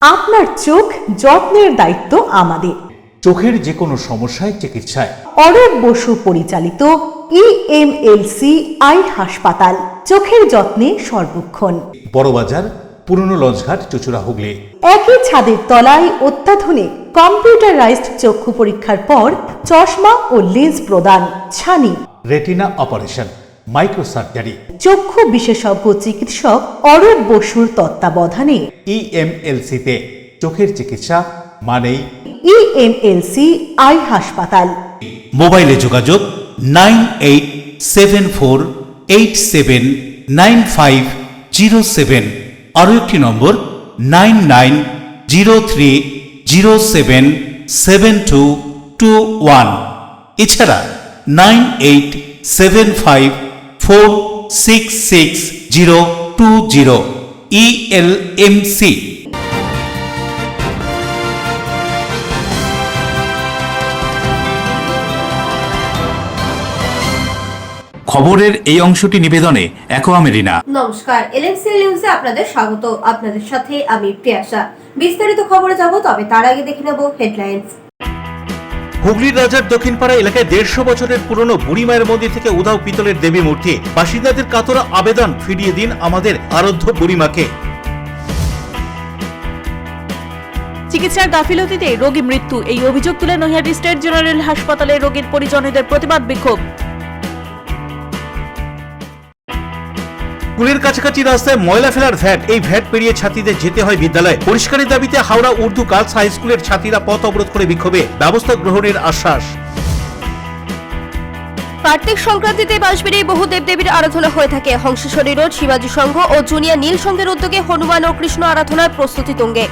আপনার চোখ যত্নের দায়িত্ব আমাদের। চোখের যে কোনো সমস্যায় চিকিৎসায় অরূপ বসু পরিচালিত ইএমএলসি আই হাসপাতাল, চোখের যত্নে সর্বক্ষণ। বড়বাজার, পুরনো লঞ্চঘাট, চুচুড়া, হুগলি। একই ছাদের তলায় অত্যাধুনিক কম্পিউটারাইজড চক্ষু পরীক্ষার পর চশমা ও লেন্স প্রদান, ছানি, রেটিনা অপারেশন, মাইক্রো সার্জারি। চক্ষু বিশেষজ্ঞ চিকিৎসক অরূপ বসুর তত্ত্বাবধানে ইএমএলসিতে চোখের চিকিৎসা মানেই ইএমএলসি আই হাসপাতাল। মোবাইলে যোগাযোগ 9874879507, আরও একটি নম্বর 9903077221, এছাড়া 9875466020 ইএলএমসি। খবরের এই অংশটি নিবেদনে অ্যাকোয়া মেরিনা। নমস্কার, এলএমসি নিউজে আপনাদের স্বাগত। আপনাদের সাথে আমি প্রিয়াশা। বিস্তারিত খবরে যাব, তবে তার আগে দেখে নেব হেডলাইন্স। হুগলির রাজার দক্ষিণপাড়া এলাকায় 150 বছরের পুরনো বুড়িমায়ের মন্দির থেকে উধাও পিতলের দেবী মূর্তি। বাসিন্দাদের কাতরা আবেদন, ফিরিয়ে দিন আমাদের আরাধ্য বুড়িমাকে। চিকিৎসার গাফিলতিতে রোগী মৃত্যু, এই অভিযোগ তুলে নৈহাটি স্টেট জেনারেল হাসপাতালে রোগীর পরিজনদের প্রতিবাদ বিক্ষোভ। স্কুলের কাছাকাছি রাস্তায় ময়লা ফেলার ভ্যাট, এই ভ্যাট পেরিয়ে ছাত্রীদের যেতে হয় বিদ্যালয়ে। পরিষ্কারের দাবিতে হাওড়া উর্দু গার্লস হাই স্কুলের ছাত্রীরা পথ অবরোধ করে বিক্ষোভে, ব্যবস্থা গ্রহণের আশ্বাস। কার্তিক সংক্রান্তিতে বাঁশবেড়ে বহু দেবদেবীর আরাধনা হয়ে থাকে। হংসেশ্বরী রোড শিবাজী সংঘ ও জুনিয়র নীল সংঘের উদ্যোগে হনুমান ও কৃষ্ণ আরাধনার প্রস্তুতি তুঙ্গে।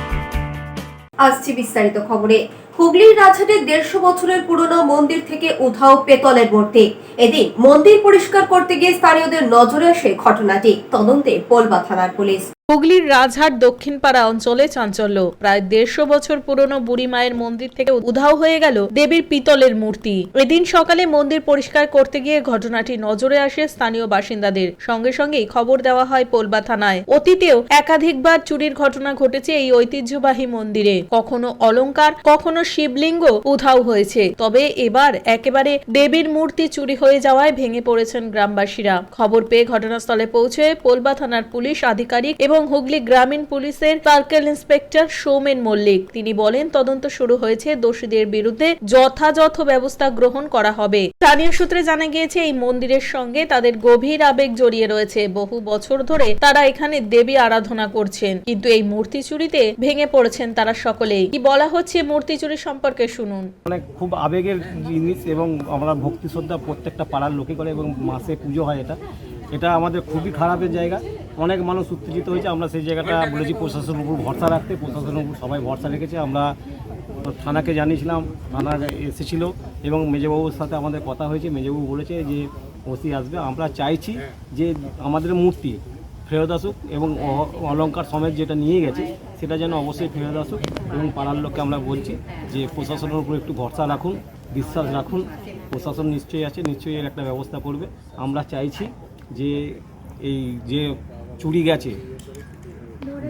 আসছি বিস্তারিত খবরে। হুগলির রাজহাটে 150 বছরের পুরনো মন্দির থেকে উধাও পেতলের মূর্তি। এদিন মন্দির পরিষ্কার করতে গিয়ে স্থানীয়দের নজরে আসে ঘটনাটি। তদন্তে পোলবা থানার পুলিশ। হুগলির রাজহাট দক্ষিণপাড়া অঞ্চলে চাঞ্চল্য। প্রায় 150 বছর পুরনো বুড়ি মায়ের মন্দির থেকে উধাও হয়ে গেল দেবীর পিতলের মূর্তি। এদিন সকালে মন্দির পরিষ্কার করতে গিয়ে ঘটনাটি নজরে আসে স্থানীয় বাসিন্দাদের। সঙ্গে সঙ্গেই খবর দেওয়া হয় পোলবা থানায়। অতীতেও একাধিকবার চুরির ঘটনা ঘটেছে এই ঐতিহ্যবাহী মন্দিরে। কখনো অলংকার, কখনো শিবলিঙ্গ উধাও হয়েছে। তবে এবার একেবারে দেবীর মূর্তি চুরি হয়ে যাওয়ায় ভেঙে পড়েছেন গ্রামবাসীরা। খবর পেয়ে ঘটনাস্থলে পৌঁছে পোলবা থানার পুলিশ আধিকারিক এবং হুগলি গ্রামীণ পুলিশের সার্কেল ইন্সপেক্টর সৌমেন মল্লিক। তিনি বলেন, তদন্ত শুরু হয়েছে, দোষীদের বিরুদ্ধে যথাযথ ব্যবস্থা গ্রহণ করা হবে। স্থানীয় সূত্রে জানা গিয়েছে, এই মন্দিরের সঙ্গে তাদের গভীর আবেগ জড়িয়ে রয়েছে। বহু বছর ধরে তারা এখানে দেবী আরাধনা করছেন, কিন্তু এই মূর্তি চুরিতে ভেঙে পড়েছেন তারা সকলেই। কি বলা হচ্ছে মূর্তি চুরি সম্পর্কে শুনুন। মানে খুব আবেগের জিনিস এবং আমরা ভক্তি শ্রদ্ধা প্রত্যেকটা পাড়ার লোকে করে এবং মাসে পুজো হয়। এটা আমাদের খুবই খারাপের জায়গা। অনেক মানুষ উত্তেজিত হয়েছে। আমরা সেই জায়গাটা বলেছি প্রশাসনের উপর ভরসা রাখতে। প্রশাসনের উপর সবাই ভরসা রেখেছে। আমরা থানাকে জানিয়েছিলাম, থানা এসেছিল এবং মেজবাবুর সাথে আমাদের কথা হয়েছে। মেজবাবু বলেছে যে ওসি আসবে। আমরা চাইছি যে আমাদের মূর্তি ফেরত আসুক এবং অলংকার সমেত যেটা নিয়ে গেছে সেটা যেন অবশ্যই ফেরত আসুক। এবং পাড়ার লোককে আমরা বলছি যে প্রশাসনের উপর একটু ভরসা রাখুন, বিশ্বাস রাখুন। প্রশাসন নিশ্চয়ই আছে, নিশ্চয়ই এর একটা ব্যবস্থা করবে। আমরা চাইছি যে এই যে চুরি গেছে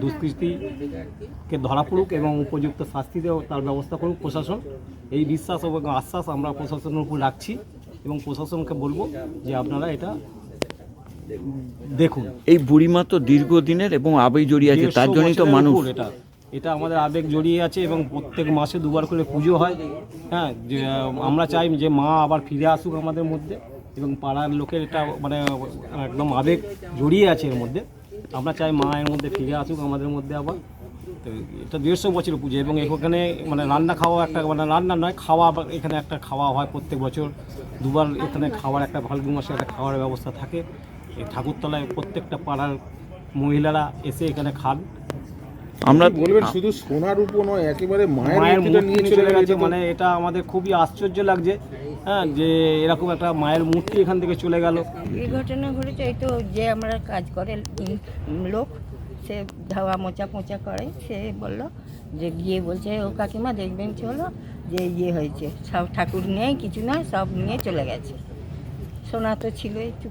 দুষ্কৃতীকে ধরা পড়ুক এবং উপযুক্ত শাস্তি দেওয়া তার ব্যবস্থা করুক প্রশাসন। এই বিশ্বাস এবং আশ্বাস আমরা প্রশাসনের উপর রাখছি এবং প্রশাসনকে বলবো যে আপনারা এটা দেখুন। এই বুড়িমা তো দীর্ঘদিনের এবং আবেগ জড়িয়ে আছে, তার জন্যই তো মানুষ এটা আমাদের আবেগ জড়িয়ে আছে এবং প্রত্যেক মাসে 2বার করে পুজো হয়। হ্যাঁ, যে আমরা চাই যে মা আবার ফিরে আসুক আমাদের মধ্যে এবং পাড়ার লোকের এটা মানে একদম আবেগ জড়িয়ে আছে এর মধ্যে। আমরা চাই মা এর মধ্যে ফিরে আসুক আমাদের মধ্যে আবার। তো এটা 150 বছরের পুজো এবং এখানে মানে রান্না খাওয়া একটা মানে রান্না নয়, খাওয়া এখানে একটা খাওয়া হয় প্রত্যেক বছর 2বার। এখানে খাওয়ার একটা ফাল্গুন মাসে একটা খাওয়ার ব্যবস্থা থাকে। এই ঠাকুরতলায় প্রত্যেকটা পাড়ার মহিলারা এসে এখানে খান। আমরা বলবেন শুধু সোনার উপর নয়, একেবারে মায়ের মূর্তিটা নিয়ে চলে গেছে। মানে এটা আমাদের খুবই আশ্চর্য লাগছে। হ্যাঁ, যে এরকম একটা মায়ের মূর্তি এখান থেকে চলে গেল। এই ঘটনা ঘটেছে। এই তো যে আমরা কাজ করে লোক, সে ধাওয়া মোচা করে, সে বলল যে গিয়ে বলছে, ও কাকিমা দেখবেন চলো যে ইয়ে হয়েছে, সব ঠাকুর নেই, কিছু নয়, সব নিয়ে চলে গেছে। সোনা তো ছিল একটু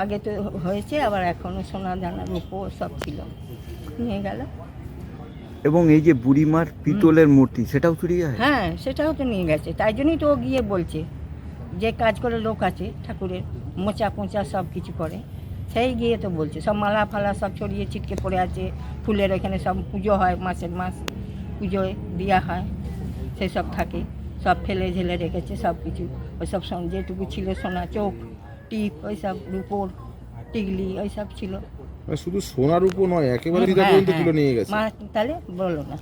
আগে তো হয়েছে, আবার এখনও সোনা দানা রূপো সব ছিল, নিয়ে গেল। এবং এই যে বুড়িমার পিতলের মূর্তি সেটাও চুরি হয়? হ্যাঁ, সেটাও তো নিয়ে গেছে, তাই জন্যই তো ও গিয়ে বলছে যে কাজ করে লোক আছে ঠাকুরের, মোচা পোঁচা সব কিছু করে, সেই গিয়ে তো বলছে সব মালা ফালা সব ছড়িয়ে ছিটকে পড়ে আছে, ফুলের এখানে সব পুজো হয়, মাসের মাস পুজোয় দেওয়া হয়, সেই সব থাকে, সব ফেলে ঝেলে রেখেছে সব কিছু, ওই সব যেটুকু ছিল সোনা চোখ টিপ ওই সব রূপোর টিগলি ওই সব ছিল। মানে শুধু সোনার উপর নয়, একেবারে হ্যাঁ, দিদা পর্যন্ত হ্যাঁ। তুলে নিয়ে গেছে। মা তাহলে বলো না,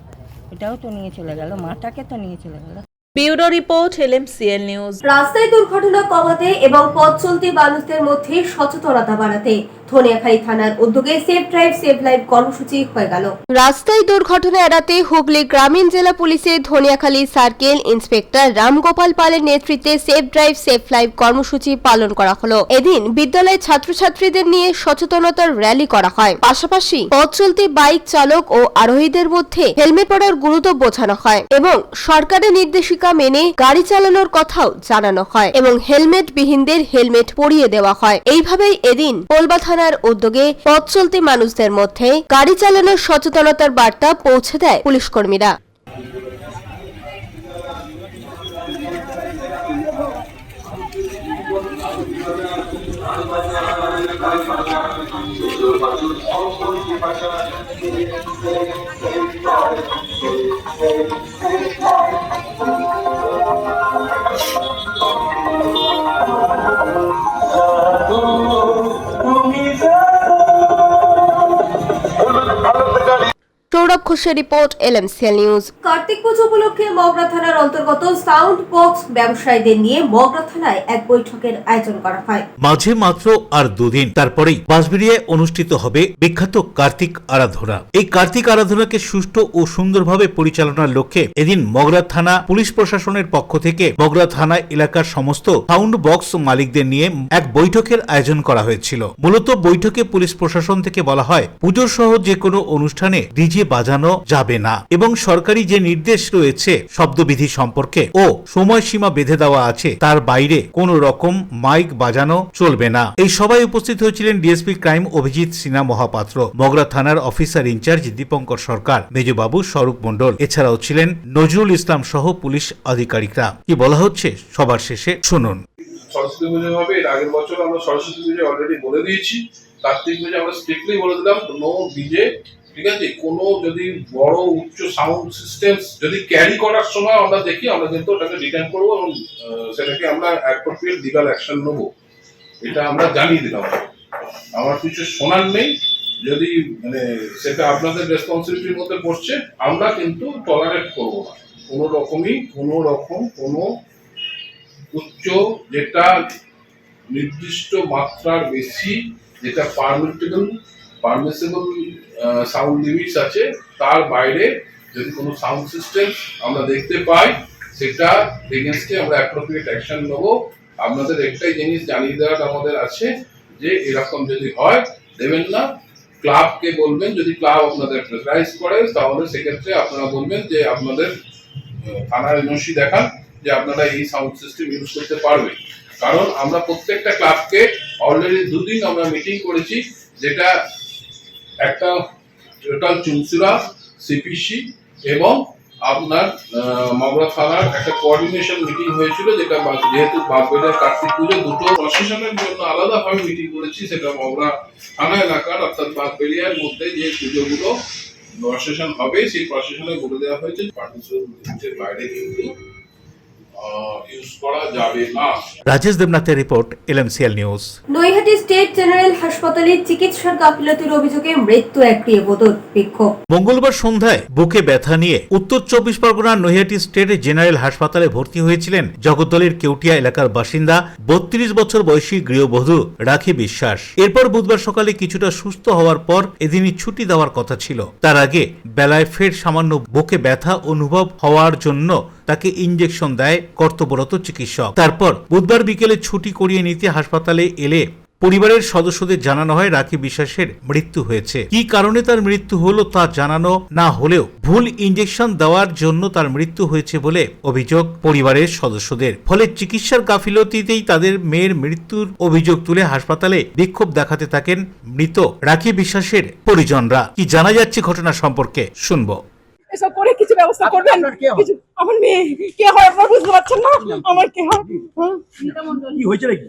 এটাও তো নিয়ে চলে গেল, মাটাকে তো নিয়ে চলে গেল। Bureau report LMCL news. রাস্তায় দুর্ঘটনা কমাতে এবং পথ চলতি মানুষদের মধ্যে সচেতনতা বাড়াতে ধনিয়াখালী থানার উদ্যোগে সেফ ড্রাইভ সেভ লাইফ কর্মসূচি হয়ে গেল। রাস্তায় দুর্ঘটনা এড়াতে হুগলি গ্রামীণ জেলা পুলিশের ধনিয়াখালী সার্কেল ইন্সপেক্টর রামগোপাল পালের নেতৃত্বে সেফ ড্রাইভ সেভ লাইফ কর্মসূচি পালন করা হলো। এদিন বিদ্যালয়ের ছাত্রছাত্রীদের নিয়ে সচেতনতার র্যালি করা হয়, পাশাপাশি পথ চলতি বাইক চালক ও আরোহীদের মধ্যে হেলমেট পরার গুরুত্ব বোঝানো হয় এবং সরকারের নির্দেশিকা মেনে গাড়ি চালানোর কথাও জানানো হয় এবং হেলমেট বিহীনদের হেলমেট পরিয়ে দেওয়া হয়। এইভাবেই এদিন পোলবা থানার উদ্যোগে পথ চলতি মানুষদের মধ্যে গাড়ি চালানোর সচেতনতার বার্তা পৌঁছে দেয় পুলিশ কর্মীরা। সৌরভ ঘোষের রিপোর্ট, LMCL নিউজ। কার্তিক পুজো উপলক্ষে মগরা থানার অন্তর্গত সাউন্ড বক্স ব্যবসায়ীদের নিয়ে মগরা থানায় এক বৈঠকের আয়োজন করা হয়। মাঝে মাত্র আর দুদিন, তারপরেই বাঁশবেড়িয়ায় অনুষ্ঠিত হবে বিখ্যাত কার্তিক আরাধনা। এই কার্তিক আরাধনাকে সুষ্ঠু ও সুন্দরভাবে পরিচালনার লক্ষ্যে এদিন মগরা থানা পুলিশ প্রশাসনের পক্ষ থেকে মগরা থানা এলাকার সমস্ত সাউন্ড বক্স মালিকদের নিয়ে এক বৈঠকের আয়োজন করা হয়েছিল। মূলত বৈঠকে পুলিশ প্রশাসন থেকে বলা হয়, পুজো সহ যে কোনো অনুষ্ঠানে ডিজে বাজানো যাবে না এবং সরকারি যে নির্দেশ রয়েছে শব্দবিধি সম্পর্কে ও সময়সীমা বেঁধে দেওয়া আছে তার বাইরে কোন রকম মাইক বাজানো চলবে না। এই সভায় উপস্থিত হয়েছিলেন ডিএসপি ক্রাইম অভিজিৎ সিনহা মহাপাত্র, মগরা থানার অফিসার ইনচার্জ দীপঙ্কর সরকার, মেজবাবু স্বরূপ মণ্ডল, এছাড়াও ছিলেন নজরুল ইসলাম সহ পুলিশ আধিকারিকরা। কি বলা হচ্ছে সবার শেষে শুনুন। সরস্বতী পুজো হবে, এর আগের বছর আমরা সরস্বতী পুজো অলরেডি বলে দিয়েছি, কার্তিক পুজো আমরা স্ট্রিক্টলি বলে দিলাম নো ডিজে, ঠিক আছে। কোনো যদি বড় উচ্চ সাউন্ড সিস্টেম যদি ক্যারি করার সময় আমরা দেখি, আমরা কিন্তু ওটাকে রিটার্ন করবো এবং সেটাকে আমরা অ্যাপ্রোপ্রিয়েট লিগাল অ্যাকশন নেবো, এটা আমরা জানিয়ে দিলাম। আমার কিছু শোনার নেই, যদি মানে সেটা আপনাদের রেসপন্সিবিলিটির মধ্যে পড়ছে, আমরা কিন্তু টলারেট করবো না কোনো রকম কোনো উচ্চ যেটা নির্দিষ্ট মাত্রার বেশি, যেটা পারমিসেবল সাউন্ড লিমিটস আছে, তার বাইরে যদি কোনো সাউন্ড সিস্টেম আমরা দেখতে পাই, সেটা এগেইনস্টে আমরা অ্যাপ্রোপ্রিয়েট অ্যাকশন নেব। আপনাদের একটাই জিনিস জানিয়ে দেওয়ার আমাদের আছে যে এরকম যদি হয় দেবেন না, ক্লাবকে বলবেন, যদি ক্লাব আপনাদের প্রেসারাইজ করে তাহলে সেক্ষেত্রে আপনারা বলবেন যে আপনাদের থানার এনওসি দেখান যে আপনারা এই সাউন্ড সিস্টেম ইউজ করতে পারবেন। কারণ আমরা প্রত্যেকটা ক্লাবকে অলরেডি 2 দিন আমরা মিটিং করেছি, যেটা একটা টোটাল চুনচুরা সিপিসি এবং আপনার মগরা থানার একটা কোঅর্ডিনেশন মিটিং হয়েছিল, যেটা যেহেতু বাগবাজার কার্তিক পুজো দুটো প্রশাসনের জন্য আলাদাভাবে মিটিং করেছি, সেটা মগরা থানা এলাকার অর্থাৎ বাগবেড়িয়ার মধ্যে যে পুজোগুলো প্রশাসন হবে সেই প্রশাসনে বলে দেওয়া হয়েছে পার্টিসিপেন্টের বাইরে কিন্তু ইউজ করা যাবে না। রাজেশ দেবনাথের report, LMCL news. Naihati state general হাসপাতালে চিকিৎসার গাফিলতির অভিযোগে মৃত্যু এক গৃহবধূর, বিক্ষোভ। মঙ্গলবার সন্ধ্যায় বুকে ব্যথা নিয়ে উত্তর 24 পরগনার নৈহাটি স্টেট জেনারেল হাসপাতালে ভর্তি হয়েছিলেন জগদ্দলের কেউটিয়া এলাকার বাসিন্দা 32 বছর বয়সী গৃহবধূ রাখি বিশ্বাস। এরপর বুধবার সকালে কিছুটা সুস্থ হওয়ার পর এদিনই ছুটি দেওয়ার কথা ছিল। তার আগে বেলায় ফের সামান্য বুকে ব্যথা অনুভব হওয়ার জন্য তাকে ইঞ্জেকশন দেয় কর্তব্যরত চিকিৎসক। তারপর বুধবার বিকেলে ছুটি করিয়ে নিতে হাসপাতালে এলে পরিবারের সদস্যদের জানানো হয় রাখি বিশ্বাসের মৃত্যু হয়েছে। কি কারণে তার মৃত্যু হলো তা জানানো না হলেও ভুল ইঞ্জেকশন দেওয়ার জন্য তার মৃত্যু হয়েছে বলে অভিযোগ পরিবারের সদস্যদের। ফলে চিকিৎসার গাফিলতিতেই তাদের মেয়ের মৃত্যুর অভিযোগ তুলে হাসপাতালে বিক্ষোভ দেখাতে থাকেন মৃত রাখি বিশ্বাসের পরিজনরা। কি জানা যাচ্ছে ঘটনা সম্পর্কে শুনবো। এসব করে কিছু ব্যবস্থা করবেন। কিছু আমার মেয়ে কে হয় আপনারা বুঝতে পারছেন না, আমার কে হয়। কি হয়েছে নাকি?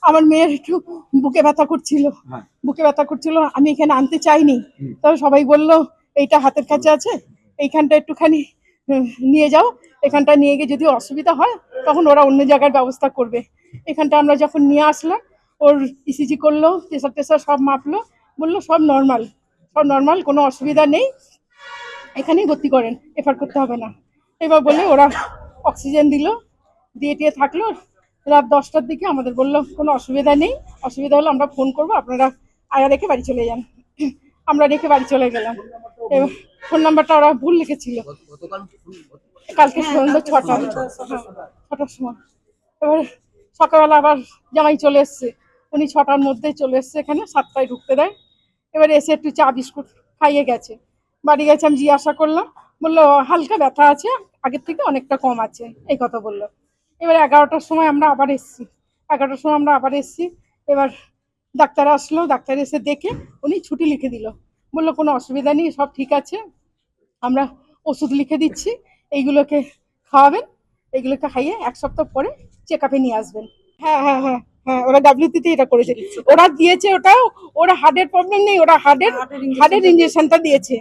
আমার মেয়ের একটু বুকে ব্যথা করছিল, আমি এখানে আনতে চাইনি, তবে সবাই বললো এইটা হাতের কাছে আছে, এইখানটা একটুখানি নিয়ে যাও, এখানটা নিয়ে গিয়ে যদি অসুবিধা হয় তখন ওরা অন্য জায়গার ব্যবস্থা করবে। এখানটা আমরা যখন নিয়ে আসলাম, ওর ইসিজি করলো, প্রেসার টেসার সব মাপলো, বললো সব নর্মাল, কোনো অসুবিধা নেই, এখানেই ভর্তি করেন, এফার করতে হবে না। এবার বলে ওরা অক্সিজেন দিল, দিয়ে থাকলো। রাত 10টার দিকে আমাদের বললো কোনো অসুবিধা নেই, অসুবিধা হলে আমরা ফোন করবো, আপনারা আয়া রেখে বাড়ি চলে যান। আমরা রেখে বাড়ি চলে গেলাম। এবার ফোন নাম্বারটা ওরা ভুল লিখেছিল, কালকে সন্ধ্যা 6টার সময়। এবার সকালবেলা আবার জামাই চলে এসছে, উনি 6টার মধ্যে চলে এসছে, এখানে 7টায় ঢুকতে দেয়। এবার এসে একটু চা বিস্কুট খাইয়ে গেছে, বাড়ি গেছে। আমি জিজ্ঞাসা করলাম, বললো হালকা ব্যথা আছে, আগের থেকে অনেকটা কম আছে, এই কথা বললো। এবার 11টার সময় আমরা আবার এসছি। এবার ডাক্তার আসলো, ডাক্তার এসে দেখে উনি ছুটি লিখে দিল, বললো কোনো অসুবিধা নেই, সব ঠিক আছে, আমরা ওষুধ লিখে দিচ্ছি, এইগুলোকে খাওয়াবেন, এইগুলোকে খাইয়ে 1 সপ্তাহ পরে চেক আপে নিয়ে আসবেন। হ্যাঁ, ওরা ডাব্লিউটিতে এটা করেছে, ওরা দিয়েছে, ওটাও ওরা হার্টের প্রবলেম নেই, ওরা হার্টের ইনজেকশনটা দিয়েছে।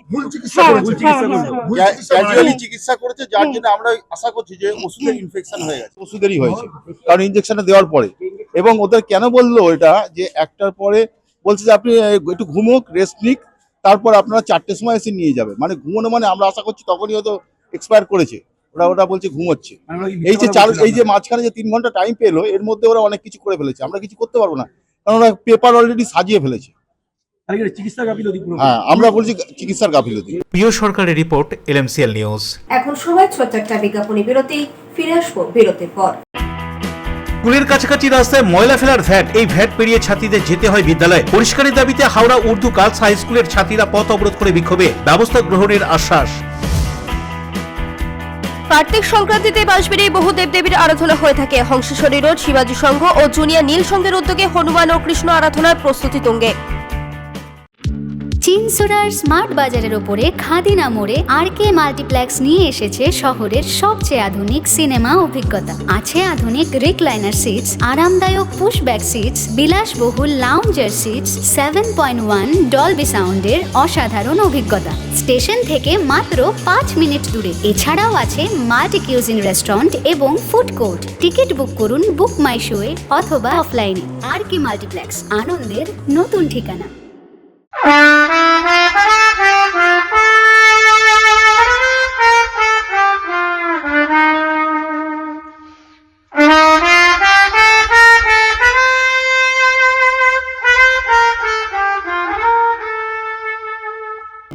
চিকিৎসা করেছে, যার জন্য আমরা আশা করছি যে ওষুধের ইনফেকশন হয়ে গেছে, ওষুধেরই হয়েছে, কারণ ইনজেকশনটা দেওয়ার পরে। এবং ওদের কেন বললো এটা, যে 1টার পরে বলছে যে আপনি একটু ঘুমোক, রেস্ট নিক, তারপর আপনারা 4টের সময় এসে নিয়ে যাবে। মানে ঘুমোনো, মানে আমরা আশা করছি তখনই হয়তো এক্সপায়ার করেছে, ওরা বলছে ঘুমোচ্ছে। এই যে মাঝখানে যে 3 ঘন্টা টাইম পেলো, এর মধ্যে ওরা অনেক কিছু করে ফেলেছে, আমরা কিছু করতে পারবো না, কারণ ওরা পেপার অলরেডি সাজিয়ে ফেলেছে। হ্যাঁ, আমরা বলছি চিকিৎসার গাফিলতি। প্রিয় সরকারের রিপোর্ট, LMCL নিউজ। এখন সময় ছোট্ট একটা বিজ্ঞাপনী বিরতি, ফিরে আসবো বিরতির পর। স্কুলের কাছাকাছি রাস্তায় ময়লা ফেলার ভ্যাট, এই ভ্যাট পেরিয়ে ছাত্রীদের যেতে হয় বিদ্যালয়ে। পরিষ্কারের দাবিতে হাওড়া উর্দু গার্লস হাই স্কুলের ছাত্রীরা পথ অবরোধ করে বিক্ষোভে, ব্যবস্থা গ্রহণের আশ্বাস। কার্তিক সংক্রান্তিতে বাঁশবেড়ে বহু দেবদেবীর আরাধনা হয়ে থাকে। হংসেশ্বরী রোড শিবাজী সংঘ ও জুনিয়র নীল সংঘের উদ্যোগে হনুমান ও কৃষ্ণ আরাধনার প্রস্তুতি তুঙ্গে। চিনসুরার স্মার্ট বাজারের ওপরে খাদিনা মোড়ে RK মাল্টিপ্লেক্স নিয়ে এসেছে শহরের সবচেয়ে আধুনিক সিনেমা অভিজ্ঞতা। আছে আধুনিক রিক্লাইনার সিটস, আরামদায়ক পুশব্যাক সিটস, বিলাসবহুল লাউঞ্জার সিটস, 7.1 ডলবি সাউন্ডের অসাধারণ অভিজ্ঞতা। স্টেশন থেকে মাত্র 5 মিনিট দূরে। এছাড়াও আছে মাল্টি কিউজিন রেস্টুরেন্ট এবং ফুড কোর্ট। টিকিট বুক করুন বুক মাই শোয়ে অথবা অফলাইনে। RK মাল্টিপ্লেক্স, আনন্দের নতুন ঠিকানা।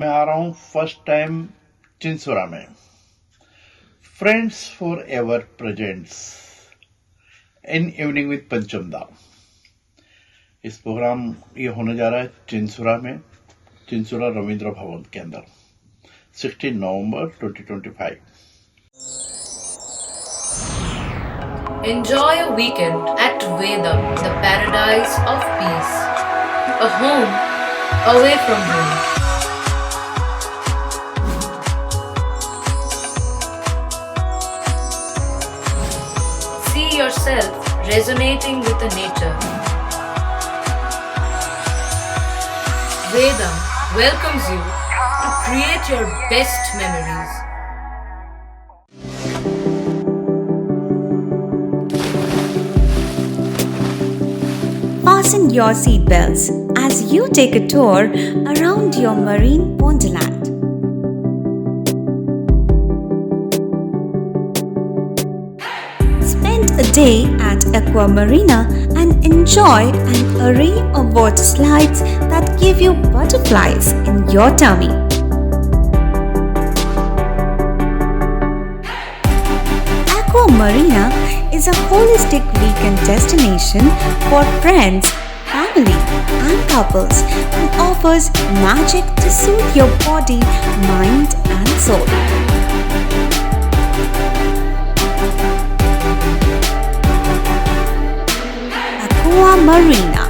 मैं आ रहा हूं फर्स्ट टाइम चिंसुरा में। Friends for ever presents in evening with पंचम धाम। इस प्रोग्राम ये होने जा रहा है चिंसुरा में, चिंसुरा रविंद्र भवन के अंदर 16 नवंबर 2025। Enjoy a weekend at Vedam, the paradise of peace. A home away from home. See yourself resonating with the nature. Vedam welcomes you to create your best memories. Fasten your seatbelts as you take a tour around your marine wonderland. Spend a day at Aqua Marina and enjoy an array of water slides that give you butterflies in your tummy. Aqua Marina is a holistic weekend destination for friends, family, and couples and offers magic to soothe your body, mind, and soul. Aqua Marina,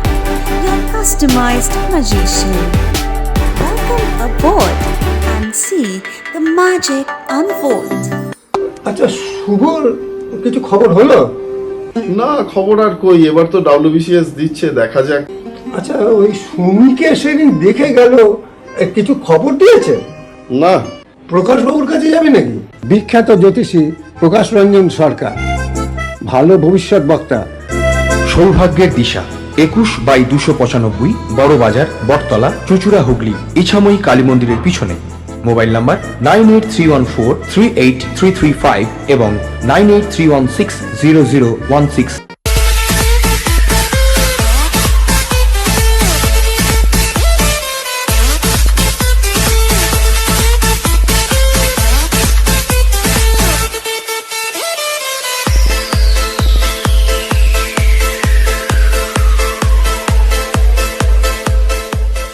your customized magician. Welcome aboard and see the magic unfolds. আচ্ছা শুভর কিছু খবর হলো? না, খবর আর কই, এবার তো WBCS দিচ্ছে, দেখা যাক। আচ্ছা ওই সুমিকে সেদিন দেখে গেল, কিছু খবর দিয়েছে? না। প্রকাশ বাবুর কাছে যাবে নাকি? বিখ্যাত জ্যোতিষী প্রকাশ রঞ্জন সরকার, ভালো ভবিষ্যৎ বক্তা। সৌভাগ্যের দিশা 21/295 বড় বাজার, বটতলা, চুচুড়া, হুগলি, ইছাময়ী কালী মন্দিরের পিছনে। মোবাইল নাম্বার 9831438335 এবং 9831600016।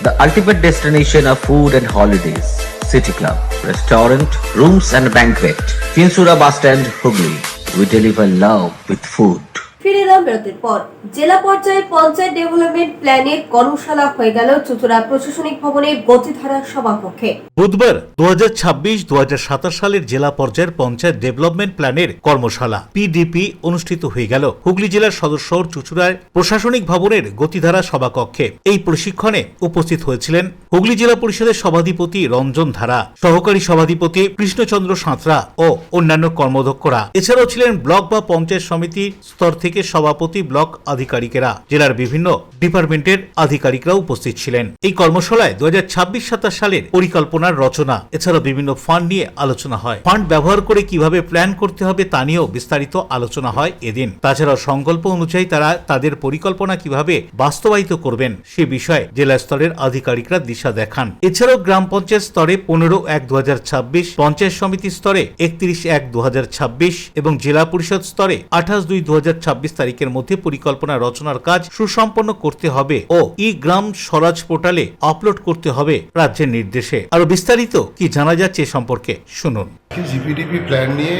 The ultimate destination of food and holidays. City Club, restaurant, rooms and banquet. Chinsura Bus Stand, Hooghly. We deliver love with food. ফিরে এলাম বিরতির পর। জেলা পর্যায়ে পঞ্চায়েত ডেভেলপমেন্ট প্ল্যানের কর্মশালা হয়ে গেল চুঁচুড়া প্রশাসনিক ভবনের গতিধারা সভাকক্ষে। বুধবার 2026-2027 সালের জেলা পর্যায়ের পঞ্চায়েত ডেভেলপমেন্ট প্ল্যানের কর্মশালা PDP অনুষ্ঠিত হয়ে গেল হুগলি জেলার সদর শহর চুঁচুড়ায় প্রশাসনিক ভবনের গতিধারা সভাকক্ষে। এই প্রশিক্ষণে উপস্থিত হয়েছিলেন হুগলি জেলা পরিষদের সভাধিপতি রঞ্জন ধারা, সহকারী সভাধিপতি কৃষ্ণচন্দ্র সাঁতরা ও অন্যান্য কর্মদক্ষরা। এছাড়াও ছিলেন ব্লক বা পঞ্চায়েত সমিতি স্তর থেকে সভাপতি, ব্লক আধিকারিকেরা, জেলার বিভিন্ন ডিপার্টমেন্টের আধিকারিকরা উপস্থিত ছিলেন। এই কর্মশালায় 2026-27 সালের পরিকল্পনার রচনা, এছাড়াও বিভিন্ন ফান্ড নিয়ে আলোচনা হয়। ফান্ড ব্যবহার করে কিভাবে প্ল্যান করতে হবে তা নিয়েও বিস্তারিত আলোচনা হয় এদিন। তাছাড়াও সংকল্প অনুযায়ী তারা তাদের পরিকল্পনা কিভাবে বাস্তবায়িত করবেন সে বিষয়ে জেলা স্তরের আধিকারিকরা দিশা দেখান। এছাড়াও গ্রাম পঞ্চায়েত স্তরে 15/1/2026, পঞ্চায়েত সমিতি স্তরে 31/1/2026 এবং জেলা পরিষদ স্তরে 28/2/2026 তারিখের মধ্যে পরিকল্পনা রচনার কাজ সুসম্পন্ন করতে হবে ও গ্রাম স্বরাজ পোর্টালে আপলোড করতে হবে রাজ্যের নির্দেশে। আরো বিস্তারিত কি জানা যাচ্ছে সম্পর্কে শুনুন। জিপিডিপি প্ল্যান নিয়ে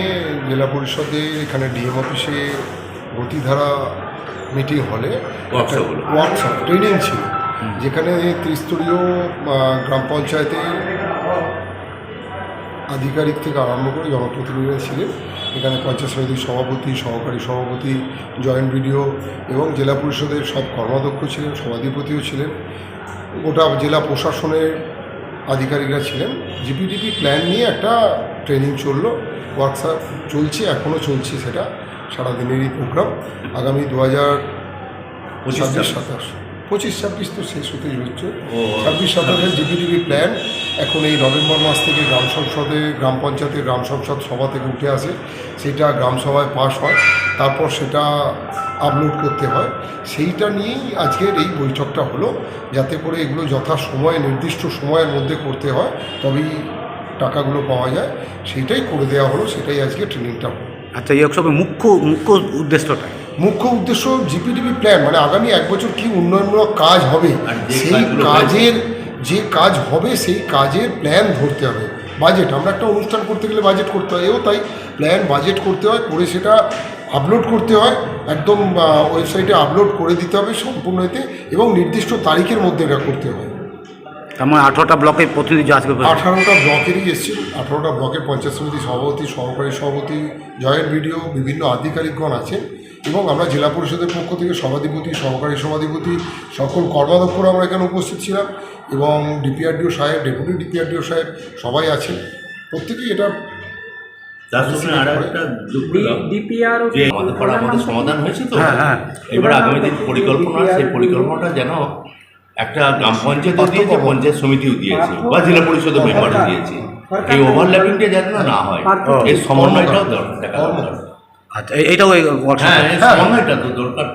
জেলা পরিষদের এখানে ডিএম অফিসে গতিধারা মিটিং হলে ওয়ার্কশপ ট্রেনিং ছিল, যেখানে ত্রিস্তরীয় গ্রাম পঞ্চায়েতের আধিকারিক থেকে আরম্ভ করে জনপ্রতিনিধিরা ছিলেন। এখানে পঞ্চায়েত সমিতির সভাপতি, সহকারী সভাপতি, জয়েন্ট বিডিও এবং জেলা পরিষদের সব কর্মাধ্যক্ষ ছিলেন, সভাধিপতিও ছিলেন, গোটা জেলা প্রশাসনের আধিকারিকরা ছিলেন। জিপিডিপি প্ল্যান নিয়ে একটা ট্রেনিং চললো, ওয়ার্কশপ চলছে, এখনও চলছে, সেটা সারাদিনেরই প্রোগ্রাম। আগামী 2026-27, 25-26 তো শেষ হতেই হচ্ছে, 26-27 জিপিডিপি প্ল্যান এখন এই নভেম্বর মাস থেকে গ্রাম সংসদে, গ্রাম পঞ্চায়েতের গ্রাম সংসদ সভা থেকে উঠে আসে, সেটা গ্রাম সভায় পাস হয়, তারপর সেটা আপলোড করতে হয়। সেইটা নিয়েই আজকের এই বৈঠকটা হলো, যাতে করে এগুলো যথাসময়ে নির্দিষ্ট সময়ের মধ্যে করতে হয়, তবেই টাকাগুলো পাওয়া যায়, সেইটাই করে দেওয়া হলো, সেটাই আজকে ট্রেনিংটা হলো। আচ্ছা, এই সবের মুখ্য উদ্দেশ্যটা? মুখ্য উদ্দেশ্য জিপিডিপি প্ল্যান, মানে আগামী 1 বছর কী উন্নয়নমূলক কাজ হবে, সেই কাজের যে কাজ হবে সেই কাজের প্ল্যান ধরতে হবে। বাজেট, আমরা একটা অনুষ্ঠান করতে গেলে বাজেট করতে হয়, এও তাই, প্ল্যান বাজেট করতে হয়, করে সেটা আপলোড করতে হয়, একদম ওয়েবসাইটে আপলোড করে দিতে হবে সম্পূর্ণ এতে, এবং নির্দিষ্ট তারিখের মধ্যে এটা করতে হয়। আমার 18টা ব্লকে প্রতিনিধি আসবে, 18টা ব্লকেরই এসছে, 18টা ব্লকের পঞ্চায়েত সমিতি সভাপতি, সহকারী সভাপতি, জয়েন্ট বিডিও, বিভিন্ন আধিকারিকগণ আছেন, এবং আমরা জেলা পরিষদের পক্ষ থেকে সভাধিপতি, সহকারী সভাধিপতি, সকল কর্মাধ্যক্ষরা আমরা এখানে উপস্থিত ছিলাম, এবং ডিপিআরডিও সাহেব, ডেপুটি ডিপিআরডিও সাহেব সবাই আছেন। প্রত্যেকেই এটা আমাদের সমাধান হয়েছে তো। এবার আগামী দিন পরিকল্পনা, সেই পরিকল্পনাটা যেন একটা গ্রাম পঞ্চায়েতও দিয়েছে, পঞ্চায়েত সমিতিও দিয়েছে, বা জেলা পরিষদের মেম্বারও দিয়েছে, এই ওভারল্যাপিংটা যেন না হয়, এই সমন্বয়টাও দেখা দরকার। আচ্ছা, এইটাও সমন্বয়টা তো দরকার।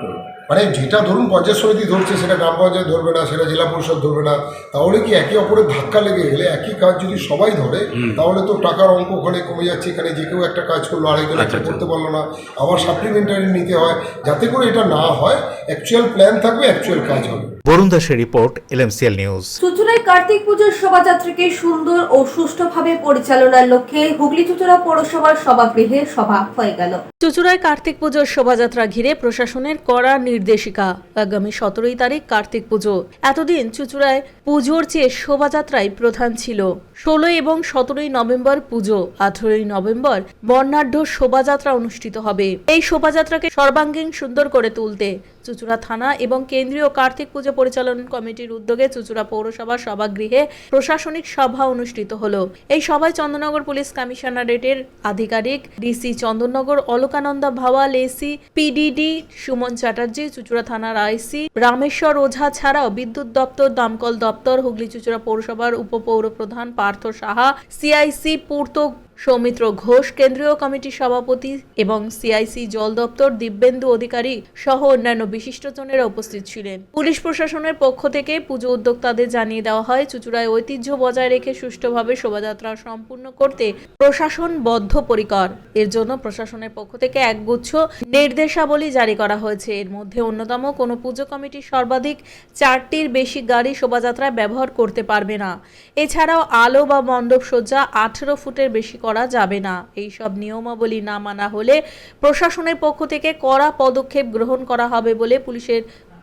মানে যেটা ধরুন পঞ্চায়েত সমিতি ধরছে সেটা গ্রাম পঞ্চায়েত ধরবে না, সেটা জেলা পরিষদ ধরবে না, তাহলে কি একে অপরের ধাক্কা লেগে গেলে, একই কাজ যদি সবাই ধরে, তাহলে তো টাকার অঙ্ক ওখানে কমে যাচ্ছে। এখানে যে কেউ একটা কাজ করলো, আরেকজন একটা করতে পারলো না, আবার সাপ্লিমেন্টারি নিতে হয়, যাতে করে এটা না হয়। অ্যাকচুয়াল প্ল্যান থাকবে, অ্যাকচুয়াল কাজ হবে। বরুণ দাসের রিপোর্ট, LMCL নিউজ। চুঁচুড়ায় কার্তিক পুজোর শোভাযাত্রাকে সুন্দর ও সুষ্ঠুভাবে পরিচালনার লক্ষ্যে হুগলি চুঁচুড়া পৌরসভার সভাগৃহে সভা হয়ে গেল। চুঁচুড়ায় কার্তিক পুজোর শোভাযাত্রা ঘিরে প্রশাসনের কড়া নির্দেশিকা। আগামী 17 তারিখ কার্তিক পুজো। এতদিন চুঁচুড়ায় পুজোর চেয়ে শোভাযাত্রাই প্রধান ছিল। 16 এবং 17 নভেম্বর পুজো, 18 নভেম্বর বর্ণাঢ্য শোভাযাত্রা অনুষ্ঠিত হবে। এই শোভাযাত্রাকে সর্বাঙ্গীন সুন্দর করে তুলতে চুঁচুড়া থানা এবং কেন্দ্রীয় কার্তিক পুজো পরিচালন কমিটির উদ্যোগে চুঁচুড়া পৌরসভা সভাগৃহে প্রশাসনিক সভা অনুষ্ঠিত হলো। এই সভায় চন্দননগর পুলিশ কমিশনারেটের আধিকারিক DC Chandannagar Alakananda Bhawal, AC PDD Suman Chatterjee, চুঁচুড়া থানার আইসি রামেশ্বর ওঝা ছাড়াও বিদ্যুৎ দপ্তর, দমকল দপ্তর, হুগলি চুঁচুড়া পৌরসভার উপপৌর প্রধান পার্থ সাহা, সিআইসি পূর্ত সৌমিত্র ঘোষ, কেন্দ্রীয় কমিটির সভাপতি এবং সিআইসি জল দপ্তর দিব্যেন্দু অধিকারী সহ অন্যান্য বিশিষ্টজনেরা উপস্থিত ছিলেন। পুলিশ প্রশাসনের পক্ষ থেকে পুজো উদ্যোক্তাদের জানিয়ে দেওয়া হয়, চুঁচুড়ায় ঐতিহ্য বজায় রেখে সুষ্ঠুভাবে শোভাযাত্রা সম্পূর্ণ করতে প্রশাসন বদ্ধপরিকর। এর জন্য প্রশাসনের পক্ষ থেকে একগুচ্ছ নির্দেশাবলী জারি করা হয়েছে। এর মধ্যে অন্যতম, কোনো পুজো কমিটি সর্বাধিক 4টির বেশি গাড়ি শোভাযাত্রায় ব্যবহার করতে পারবে না। এছাড়াও আলো বা মণ্ডপ সজ্জা 18 ফুটের বেশি করা যাবে না। এই সব নিয়মাবলী না মানা হলে প্রশাসনের পক্ষ থেকে কড়া পদক্ষেপ গ্রহণ করা হবে বলে পুলিশের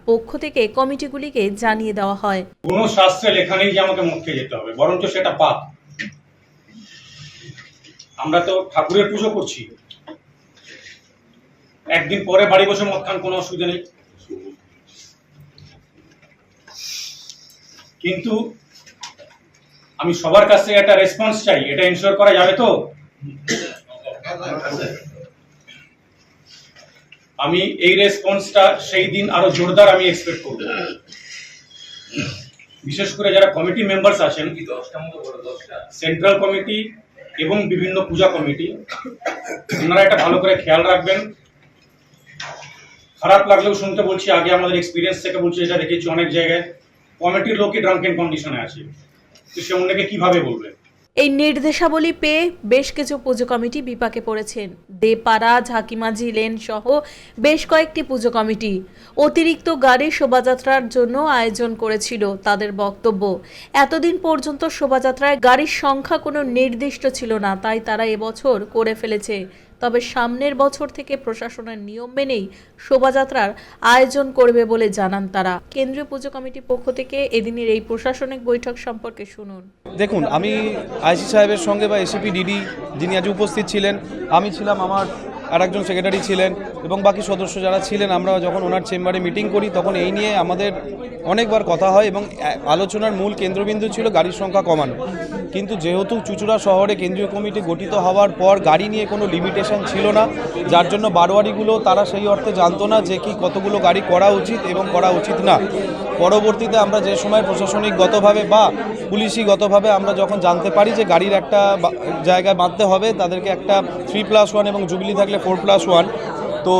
পক্ষ থেকে কমিটিগুলিকে জানিয়ে দেওয়া হয়। কোনো শাস্ত্রে লেখা নেই যে আমাকে মদ খেয়ে যেতে হবে, বরঞ্চ সেটা পাপ। আমরা তো ঠাকুরের পুজো করছি, একদিন পরে বাড়ি বসে মদ খান, কোনো অসুবিধা নেই। কিন্তু আমি সবার কাছে একটা রেসপন্স চাই, এটা এনশিওর করা যাবে তো? আমি এই রেসপন্সটা সেই দিন আরো জোরদার আমি এক্সপেক্ট করব। বিশেষ করে যারা কমিটি মেম্বার্স আছেন, সেন্ট্রাল কমিটি এবং বিভিন্ন পূজা কমিটি, ওনারা এটা ভালো করে খেয়াল রাখবেন। খারাপ লাগলেও শুনতে বলছি, আগে আমাদের এক্সপিরিয়েন্স থেকে বলছি, এটা দেখেছি অনেক জায়গায় কমিটির লোকই ড্রাঙ্কেন কন্ডিশনে আছে, সে অন্যকে কিভাবে বলবে? এই নির্দেশাবলী পেয়ে বেশ কিছু পুজো কমিটি বিপাকে পড়েছেন। দেপাড়া, ঝাঁকিমাঝি লেন সহ বেশ কয়েকটি পুজো কমিটি অতিরিক্ত গাড়ি শোভাযাত্রার জন্য আয়োজন করেছিল। তাদের বক্তব্য, এতদিন পর্যন্ত শোভাযাত্রায় গাড়ির সংখ্যা কোনো নির্দিষ্ট ছিল না, তাই তারা এবছর করে ফেলেছে। তবে সামনের বছর থেকে প্রশাসনের নিয়ম মেনেই শোভাযাত্রার আয়োজন করবে বলে জানান তারা। কেন্দ্রীয় পুজো কমিটির পক্ষ থেকে এদিনের এই প্রশাসনিক বৈঠক সম্পর্কে শুনুন। দেখুন, আমি আইসি সাহেবের সঙ্গে বা এসিপি ডিডি যিনি আজ উপস্থিত ছিলেন, আমি ছিলাম, আমার আরেকজন সেক্রেটারি ছিলেন এবং বাকি সদস্য যারা ছিলেন, আমরা যখন ওনার চেম্বারে মিটিং করি তখন এই নিয়ে আমাদের অনেকবার কথা হয় এবং আলোচনার মূল কেন্দ্রবিন্দু ছিল গাড়ির সংখ্যা কমানো। কিন্তু যেহেতু চুঁচুড়া শহরে কেন্দ্রীয় কমিটি গঠিত হওয়ার পর গাড়ি নিয়ে কোনো লিমিটেশন ছিল না, যার জন্য বারোয়ারিগুলো তারা সেই অর্থে জানতো না যে কি কতগুলো গাড়ি করা উচিত এবং করা উচিত না। পরবর্তীতে আমরা যে সময় প্রশাসনিকগতভাবে বা পুলিশিগতভাবে আমরা যখন জানতে পারি যে গাড়ির একটা জায়গায় বাঁধতে হবে, তাদেরকে একটা 3+1 এবং জুবিলি থাকলে 4+1, তো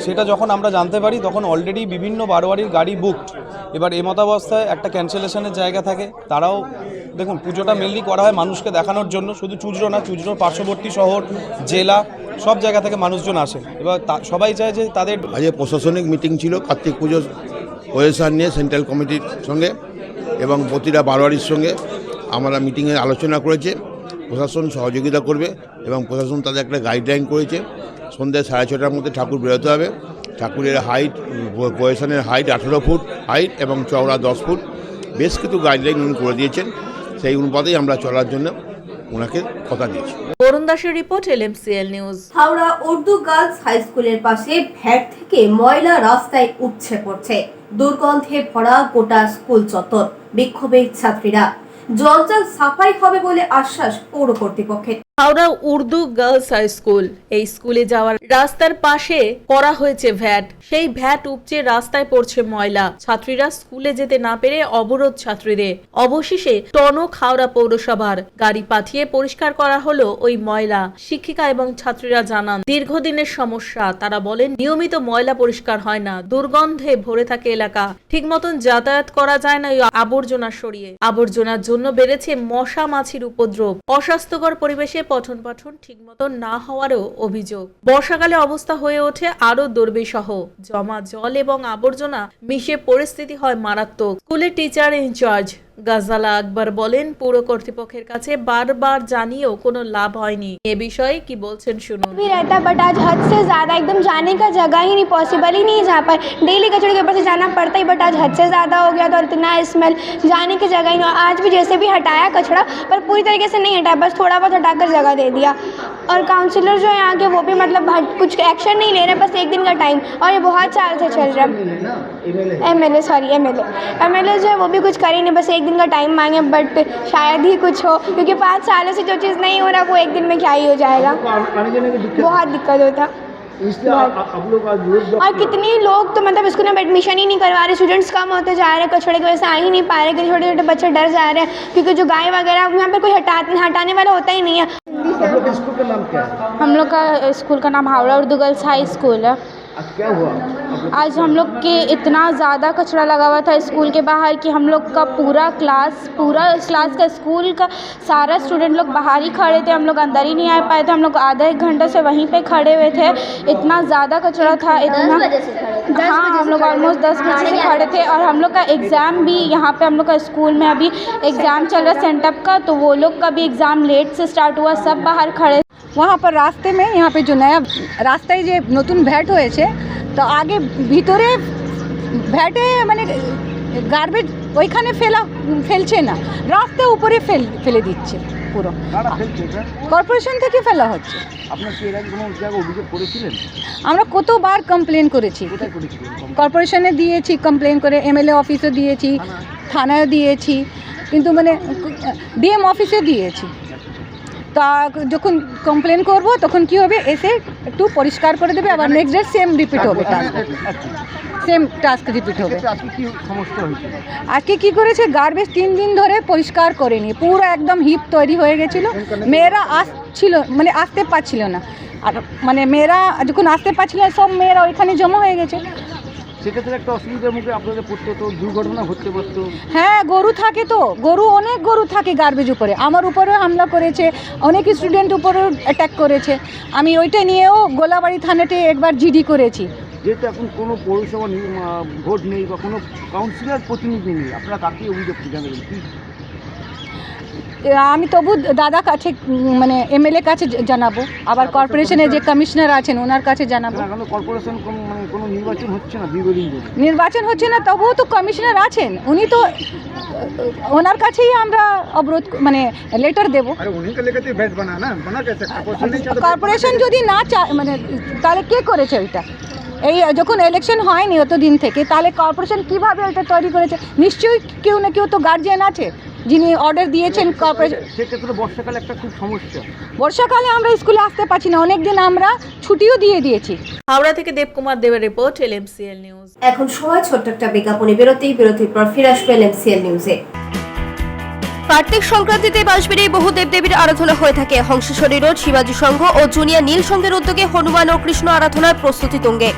সেটা যখন আমরা জানতে পারি তখন অলরেডি বিভিন্ন বারোয়ারির গাড়ি বুকড। এবার এমতাবস্থায় একটা ক্যান্সেলেশনের জায়গা থাকে। তারাও দেখুন, পুজোটা মেনলি করা হয় মানুষকে দেখানোর জন্য, শুধু চুঁচুড়ো না, চুঁচুড়োর পার্শ্ববর্তী শহর, জেলা, সব জায়গা থেকে মানুষজন আসে। এবার সবাই চায় যে তাদের আজ প্রশাসনিক মিটিং ছিল কার্তিক পুজোর ওয়েসার নিয়ে সেন্ট্রাল কমিটির সঙ্গে এবং প্রতিটা বারোয়ারির সঙ্গে আমরা মিটিংয়ে আলোচনা করেছে। প্রশাসন সহযোগিতা করবে এবং প্রশাসন তাদের একটা গাইডলাইন করেছে। সন্ধ্যে 6:30টার মধ্যে ঠাকুর বেরোতে হবে। ঠাকুরের হাইট, প্রসেশনের হাইট 18 ফুট হাইট এবং চওড়া 10 ফুট, বেশ কিছু গাইডলাইন উনি করে দিয়েছেন। সেই অনুপাতেই আমরা চলার জন্য ওনাকে কথা দিয়েছি। বরুণ দাসের report, LMCL news. Howrah Urdu girls high স্কুলের পাশে ভ্যাট থেকে ময়লা রাস্তায় উপচে পড়ছে। দুর্গন্ধে ভরা গোটা স্কুল চত্বর। বিক্ষোভে ছাত্রীরা। জঞ্জাল সাফাই হবে বলে আশ্বাস পৌর কর্তৃপক্ষের। Howrah Urdu girls high school, এই স্কুলে যাওয়ার রাস্তার পাশে করা হয়েছে ভ্যাট। সেই ভ্যাট উপচে রাস্তায় পড়ছে ময়লা। ছাত্রীরা স্কুলে যেতে না পেরে অবরোধ ছাত্রীদের। অবশেষে টনক হাওড়া পৌরসভার গাড়ি পাঠিয়ে পরিষ্কার করা হলো ওই ময়লা। শিক্ষিকা এবং ছাত্রীরা জানান দীর্ঘদিনের সমস্যা। তারা বলেন নিয়মিত ময়লা পরিষ্কার হয় না, দুর্গন্ধে ভরে থাকে এলাকা, ঠিক মতন যাতায়াত করা যায় না। আবর্জনা সরিয়ে আবর্জনার জন্য বেড়েছে মশা মাছির উপদ্রব। অস্বাস্থ্যকর পরিবেশে পঠন পাঠন ঠিকমতো না হওয়ারও অভিযোগ। বর্ষাকালে অবস্থা হয়ে ওঠে আরো দুর্বিষহ। জমা জল এবং আবর্জনা মিশে পরিস্থিতি হয় মারাত্মক। স্কুলের টিচার ইনচার্জ গাজালা আকবর বলেন, পুর কর্তৃপক্ষের কাছে বারবার জানিয়েও কোনো লাভ হয়নি। এ বিষয়ে কি বলছেন শুনুন। भी रहता बट आज हद से ज़्यादा एकदम जाने का जगह ही नहीं, पॉसिबल ही नहीं है जा पाए। डेली कचड़े के ऊपर से जाना पड़ता ही, बट आज हद से ज़्यादा हो गया तो इतना स्मेल, जाने की जगह ही नहीं। आज भी जैसे भी हटाया कचरा, पर पूरी तरीके से नहीं हटाया, बस थोड़ा बहुत हटाकर जगह दे दिया। और काउंसलर जो है यहाँ के वो भी मतलब कुछ एक्शन नहीं ले रहे, बस एक दिन का टाइम, और ये बहुत साल से चल रहा है। एमएलए जो है वो भी कुछ कर ही नहीं, बस एक दिन का टाइम मांगे, बट शायद ही कुछ हो, क्योंकि 5 सालों से जो चीज़ नहीं हो रहा वो एक दिन में क्या ही हो जाएगा। बहुत दिक्कत होता। और कितनी लोग तो मतलब स्कूल में एडमिशन ही नहीं करवा रहे, स्टूडेंट्स कम होते जा रहे हैं, कचड़े की वजह से आ ही नहीं पा रहे, छोटे छोटे बच्चे डर जा रहे हैं, क्योंकि जो गाय वगैरह यहाँ पर कोई हटाने वाला होता ही नहीं है। हम लोग का स्कूल का नाम Howrah Urdu girls high school है। क्या हुआ? आज हम लोग के इतना ज़्यादा कचरा लगा हुआ था स्कूल के बाहर कि हम लोग का पूरा क्लास का स्कूल का सारा स्टूडेंट लोग बाहर ही खड़े थे, हम लोग अंदर ही नहीं आ पाए थे। हम लोग आधा एक घंटा से वहीं पे खड़े हुए थे, इतना ज़्यादा कचरा था, इतना। हाँ, हम लोग ऑलमोस्ट 10 बजे से खड़े थे। और हम लोग का एग्ज़ाम भी यहाँ पे, हम लोग का स्कूल में अभी एग्ज़ाम चल रहा है सेंटअप का, तो वो लोग का भी एग्ज़ाम लेट से स्टार्ट हुआ, सब बाहर खड़े। वहाँ पर रास्ते में यहाँ पे जो नया रास्ताয় যে নতুন ভ্যাট হয়েছে, তো আগে ভিতরে ভ্যাটে মানে গার্বেজ ওইখানে ফেলছে না, রাস্তার উপরে ফেলে দিচ্ছে পুরো। কর্পোরেশন থেকে ফেলা হচ্ছে। আপনার কি এর আগে কোনো জায়গায় অভিযোগ করেছিলেন? আমরা কতবার কমপ্লেন করেছি, কর্পোরেশনে দিয়েছি কমপ্লেন করে, এমএলএ অফিসে দিয়েছি, থানায় দিয়েছি, কিন্তু মানে ডিএম অফিসে দিয়েছি। তা যখন কমপ্লেন করব তখন কি হবে, এসে একটু পরিষ্কার করে দেবে, আবার নেক্সট ডে সেম রিপিট হবে, সেম টাস্ক রিপিট হবে। আজকে কি করেছে, গার্বেজ 3 দিন ধরে পরিষ্কার করেনি, পুরো একদম হিপ তৈরি হয়ে গেছিল। মেয়েরা আসতে পারছিল না, আর মানে মেয়েরা যখন আসতে পারছিল না, সব মেয়েরা ওইখানে জমা হয়ে গেছে। সেক্ষেত্রে একটা অসুবিধার মুখে আপনাদের পড়তে হতো, দুর্ঘটনা ঘটতে পারতো। হ্যাঁ, গরু থাকে তো, অনেক গরু থাকে গার্বেজ উপরে। আমার উপরেও হামলা করেছে, অনেক স্টুডেন্ট উপরেও অ্যাটাক করেছে। আমি ওইটা নিয়েও গোলাবাড়ি থানাতে একবার জিডি করেছি। যেহেতু এখন কোনো পৌরসভা ভোট নেই বা কোনো কাউন্সিলর প্রতিনিধি নেই, আপনারা কাকে অভিযোগ জানাবেন? আমি তবু দাদা কাছে মানে এমএলএ কাছে জানাবো, আবার কর্পোরেশনের যে কমিশনার আছেন ওনার কাছে জানাবো। কর্পোরেশন কোনো নির্বাচন হচ্ছে না, দীর্ঘদিন নির্বাচন হচ্ছে না, তবুও তো কমিশনার আছেন, উনি তো ওনার কাছেই আমরা অবরোধ মানে লেটার দেবো। কর্পোরেশন যদি না চায় মানে তাহলে কে করেছে ওইটা? এই যখন ইলেকশন হয়নি অতদিন থেকে, তাহলে কর্পোরেশন কিভাবে ওইটা তৈরি করেছে? নিশ্চয়ই কেউ না কেউ তো গার্জিয়ান আছে যিনি অর্ডার দিয়েছেন কর্পোরেশন। সেক্ষেত্রে বর্ষাকালে একটা খুব সমস্যা, বর্ষাকালে আমরা স্কুলে আসতে পারছি না, অনেকদিন আমরা ছুটিও দিয়ে দিয়েছি। হাওড়া থেকে দেবকুমার দেবের রিপোর্ট, এলএমসিএল নিউজ। এখন সময় ছোট্ট একটা বিজ্ঞাপনী বিরতির পর ফিরে আসবে এলএমসিএল নিউজে। কার্তিক সংক্রান্তিতে বাঁশবেড়িয়ায় বহু দেবদেবীর আরাধনা হয়ে থাকে। হংসেশ্বরী রোড শিবাজি সংঘ ও জুনিয়র নীল সংঘের উদ্যোগে হনুমান ও কৃষ্ণ আরাধনার প্রস্তুতি তুঙ্গে।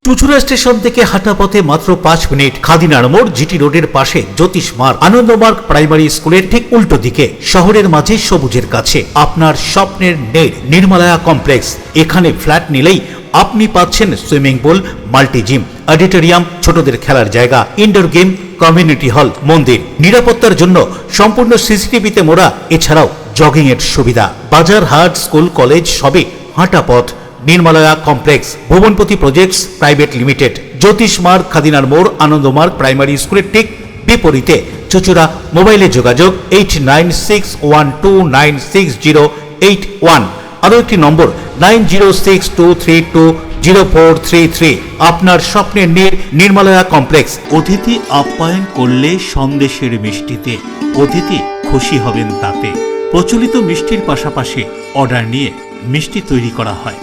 চুচুড়া স্টেশন থেকে হাঁটা পথে মাত্র 5 মিনিট, খাদিনার মোড়, জিটি রোডের পাশে জ্যোতিষ মার্গ, আনন্দমার্গ প্রাইমারি স্কুলের ঠিক উল্টো দিকে, শহরের মাঝে সবুজের কাছে আপনার স্বপ্নের নেট নির্মলায়া কমপ্লেক্স। এখানে ফ্ল্যাট নিলেই আপনি পাচ্ছেন swimming pool, multi gym, auditorium, ছোটদের খেলার জায়গা, ইনডোর গেম, কমিউনিটি হল, মন্দির। নিরাপত্তার জন্য সম্পূর্ণ সিসিটিভিতে মোড়া, এছাড়াও জগিং এর সুবিধা। বাজার, হাট, স্কুল, কলেজ সবই হাঁটা পথ। নির্মলায়া কমপ্লেক্স, ভুবনপতি প্রজেক্টস প্রাইভেট লিমিটেড, জ্যোতিষ মার্গ, খাদিনার মোড়, আনন্দমার্গ প্রাইমারি স্কুলের ঠিক বিপরীতে, চুচুড়া। মোবাইলে যোগাযোগ 8961296081, আরও একটি নম্বর 9062320433। আপনার স্বপ্নের নির্মলায়া কমপ্লেক্স। অতিথি আপ্যায়ন করলে সন্দেশের মিষ্টিতে, অতিথি খুশি হবেন তাতে। প্রচলিত মিষ্টির পাশাপাশি অর্ডার নিয়ে মিষ্টি তৈরি করা হয়।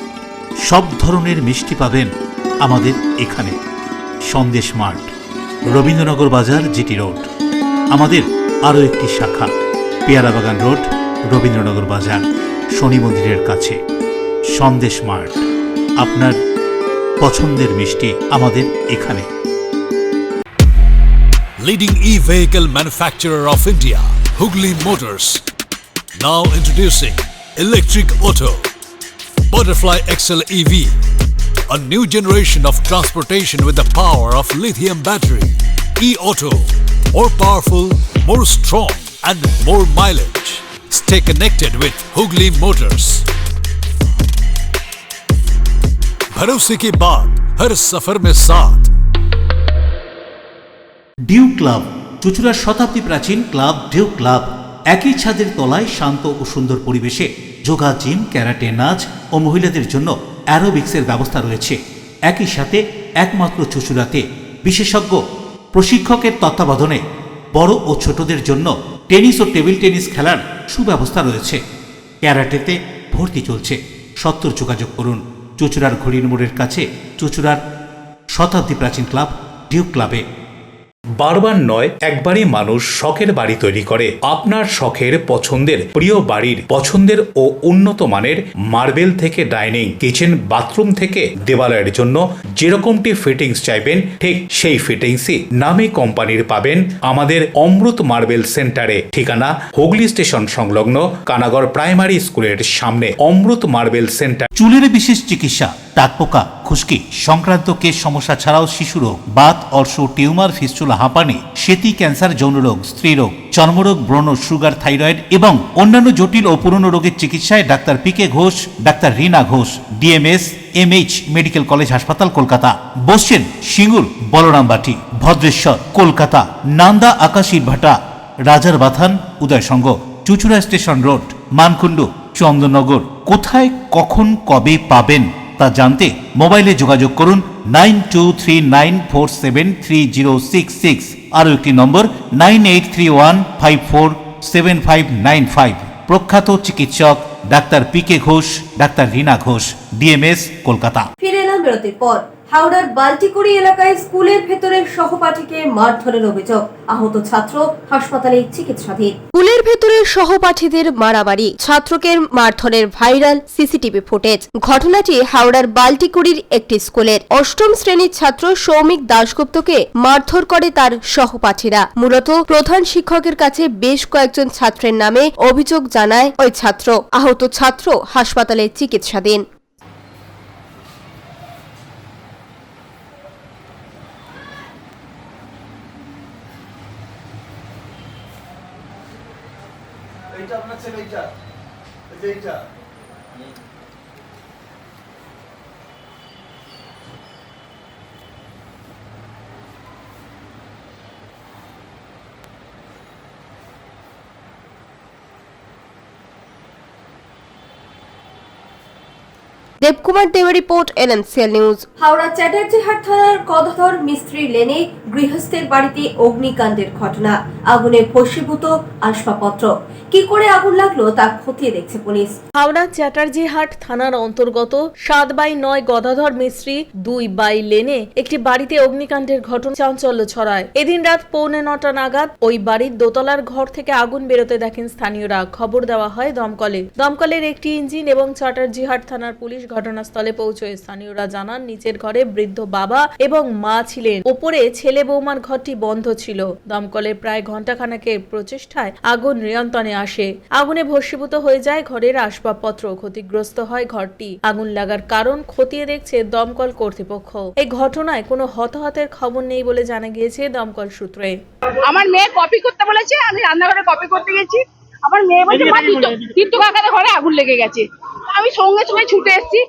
সব ধরনের মিষ্টি পাবেন আমাদের এখানে। সন্দেশ মার্ট, রবীন্দ্রনগর বাজার, জিটি রোড। আমাদের আরও একটি শাখা পেয়ারাবাগান রোড, রবীন্দ্রনগর বাজার, শনি মন্দিরের কাছে। সন্দেশ মার্ট, আপনার পছন্দের মিষ্টি আমাদের এখানে। Leading e-vehicle manufacturer of India, Hugli Motors. Now introducing Electric Auto, Butterfly XL EV, a new generation of transportation with the power of lithium battery. E-Auto, more powerful, more strong and more mileage. Stay connected with Hooghly Motors. भरोसे के बाद हर सफर में साथ। Due club, চুঁচুড়ার শতাব্দী প্রাচীন club due club. একই ছাদের তলায় শান্ত ও সুন্দর পরিবেশে যোগা, জিম, ক্যারাটে, নাচ ও মহিলাদের জন্য অ্যারোবিক্সের ব্যবস্থা রয়েছে। একই সাথে একমাত্র চুঁচুড়াতে বিশেষজ্ঞ প্রশিক্ষকের তত্ত্বাবধানে বড় ও ছোটদের জন্য টেনিস ও টেবিল টেনিস খেলার সুব্যবস্থা রয়েছে। ক্যারাটেতে ভর্তি চলছে। সত্তর যোগাযোগ করুন চুঁচুড়ার ঘড়ির মোড়ের কাছে চুঁচুড়ার শতাব্দী প্রাচীন ক্লাব ডিউ ক্লাবে। বারবার নয়, একবারই মানুষ শখের বাড়ি তৈরি করে। আপনার শখের পছন্দের প্রিয় বাড়ির পছন্দের ও উন্নত মানের মার্বেল থেকে ডাইনিং, কিচেন, বাথরুম থেকে দেওয়ালের জন্য যেরকমটি ফিটিংস চাইবেন ঠিক সেই ফিটিংসই নামী কোম্পানির পাবেন আমাদের অমৃত মার্বেল সেন্টারে। ঠিকানা হুগলি স্টেশন সংলগ্ন কানাগড় প্রাইমারি স্কুলের সামনে অমৃত মার্বেল সেন্টার। চুলের বিশেষ চিকিৎসা, টাকপোকা, খুশকি সংক্রান্ত কেশ সমস্যা ছাড়াও শিশুরোগ, বাত, অর্শ, টিউমার, ফিস্টুলা, হাঁপানি, সেতি, ক্যান্সার, যৌনরোগ, স্ত্রীরোগ, চর্মরোগ, ব্রণ, সুগার, থাইরয়েড এবং অন্যান্য জটিল ও পুরনো রোগের চিকিৎসায় doctor P K Ghosh, doctor Rina Ghosh, DMS MH medical college হাসপাতাল, কলকাতা। বসছেন সিঙ্গুর, বলরামবাটি, ভদ্রেশ্বর, কলকাতা। নান্দা, আকাশী ভাটা, রাজার বাথান, উদয়সঙ্গ, চুঁচুড়া স্টেশন রোড, মানকুণ্ডু, চন্দননগর। কোথায়, কখন, কবে পাবেন তা জানতে মোবাইলে যোগাযোগ করুন 9239473066। আরও একটি নম্বর 9831547595। প্রখ্যাত চিকিৎসক doctor P K Ghosh, doctor Rina Ghosh, DMS, Kolkata. ফিরে এলাম বিরতির পর। হাওড়ার বাল্টিকুড়ি এলাকায় স্কুলের ভেতরে সহপাঠীকে মারধরের অভিযোগ। আহত ছাত্র হাসপাতালে চিকিৎসাধীন। স্কুলের ভেতরে সহপাঠীদের মারামারি, ছাত্রকে মারধরের ভাইরাল সিসিটিভি ফুটেজ। ঘটনাটি হাওড়ার বাল্টিকুড়ির একটি স্কুলের। অষ্টম শ্রেণীর ছাত্র সৌমিক দাশগুপ্তকে মারধর করে তার সহপাঠীরা। মূলত প্রধান শিক্ষকের কাছে বেশ কয়েকজন ছাত্রের নামে অভিযোগ জানায় ওই ছাত্র। আহত ছাত্র হাসপাতালে চিকিৎসাধীন। দেবকুমার দেবের report, NMCL news. Howrah Chatterjeehat থানার গদাধর মিস্ত্রি লেনে গৃহস্থের বাড়িতে অগ্নিকাণ্ডের ঘটনা। আগুনে ভস্মীভূত আসবাবপত্র। কি করে আগুন লাগলো তা খতিয়ে দেখছে পুলিশ। হাওড়া চ্যাটার্জিহাট থানার অন্তর্গত 7/9 গদাধর মিস্ত্রি 2 লেনে একটি বাড়িতে অগ্নিকাণ্ডের ঘটনা চাঞ্চল্য ছড়ায়। এদিন রাত 9:45 নাগাদ ওই বাড়ির দোতলার ঘর থেকে আগুন বেরোতে দেখেন স্থানীয়রা। খবর দেওয়া হয় দমকলে। দমকলের একটি ইঞ্জিন এবং চ্যাটার্জিহাট থানার পুলিশ ঘটনাস্থলে পৌঁছয়। স্থানীয়রা জানান নিচের ঘরে বৃদ্ধ বাবা এবং মা ছিলেন, ওপরে ছেলে বৌমার ঘরটি বন্ধ ছিল। দমকলের প্রায় ঘণ্টাখানেকের প্রচেষ্টায় আগুন নিয়ন্ত্রণে আসে। আগুনে ভস্মীভূত হয়ে যায় ঘরের আসবাবপত্র। ক্ষতিগ্রস্ত হয় ঘরটি। আগুন লাগার কারণ খতিয়ে দেখছে দমকল কর্তৃপক্ষ। এই ঘটনায় কোনো হতাহতের খবর নেই বলে জানা গিয়েছে দমকল সূত্রে। আমার মেয়ে কপি করতে বলেছে, আমি রান্নাঘরে কপি করতে গেছি। আমার মেয়ে বলছে মা তীর্থ কাকাদের ঘরে আগুন লেগে গেছে। আমি সঙ্গে সঙ্গে ছুটে এসেছি।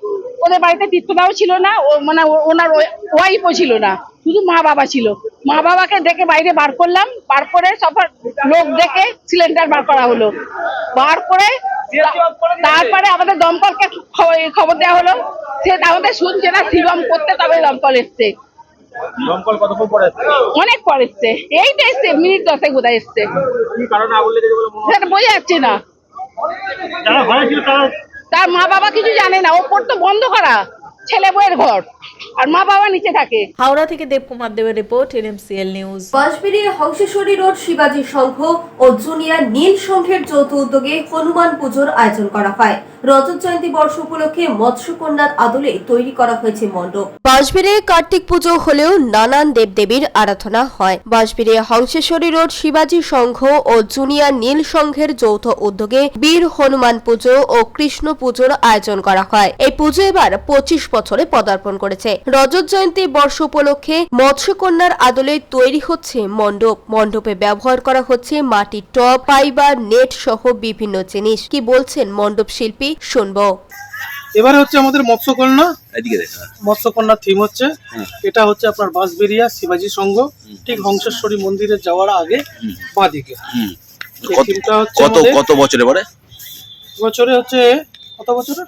ওদের বাড়িতে তীর্থদাও ছিল না, মানে ওনার ওয়াইফও ছিল না, শুধু মা বাবা ছিল। মা বাবাকে ডেকে বাইরে বার করলাম। বার করে সব লোক ডেকে সিলিন্ডার বার করা হলো। বার করে তারপরে আমাদের দমকলকে খবর দেওয়া হলো। সে আমাদের শুনছে না, সিগম করতে তবে দমকল এসছে। দমকল কতক্ষণ পরে এসছে? অনেক পরে এসছে, এইটা এসছে মিনিট 10 বোধহয় এসছে। কি কারণে আগুন লেগেছে বলে মনে সেটা বোঝা যাচ্ছে না। যারা ঘরে ছিল তার মা বাবা কিছু জানে না। ওপর তো বন্ধ করা, ছেলে বউয়ের ঘর, আর মা বাবা নিচে থাকে। হাওড়া থেকে দেবকুমার দেবের report, NMCL news. Bansberia Hangseshwari road শিবাজি সংঘ ও জুনিয়র নীল সংঘের যৌথ উদ্যোগে হনুমান পুজোর আয়োজন করা হয়। রজত জয়ন্তী বর্ষ উপলক্ষে মৎস্যকন্যার আদলে তৈরি করা হয়েছে মণ্ডপ। বাঁশবেড়ে কার্তিক পুজো হলেও নানান দেবদেবীর আরাধনা হয়। বাঁশবেড়ে হংসেশ্বরী রোড শিবাজী সংঘ ও জুনিয়র নীল সংঘের যৌথ উদ্যোগে বীর হনুমান পুজো ও কৃষ্ণ পুজোর আয়োজন করা হয়। এই পুজো এবার 25 বছরে পদার্পণ করেছে। রজত জয়ন্তী বর্ষ উপলক্ষে মৎস্যকন্যার আদলে তৈরি হচ্ছে মণ্ডপ। মণ্ডপে ব্যবহার করা হচ্ছে মাটির টব, ফাইবার, নেট সহ বিভিন্ন জিনিস। কি বলছেন মণ্ডপ শিল্পী, শুনবো। এবারে হচ্ছে আমাদের মৎস্যকন্যা থিম হচ্ছে, এটা হচ্ছে আপনার বাঁশবেড়িয়া শিবাজী সংঘ, ঠিক হংসেশ্বরী মন্দিরে যাওয়ার আগে বাঁদিকে। কত বছরে পরে? বছরে হচ্ছে কত বছরে?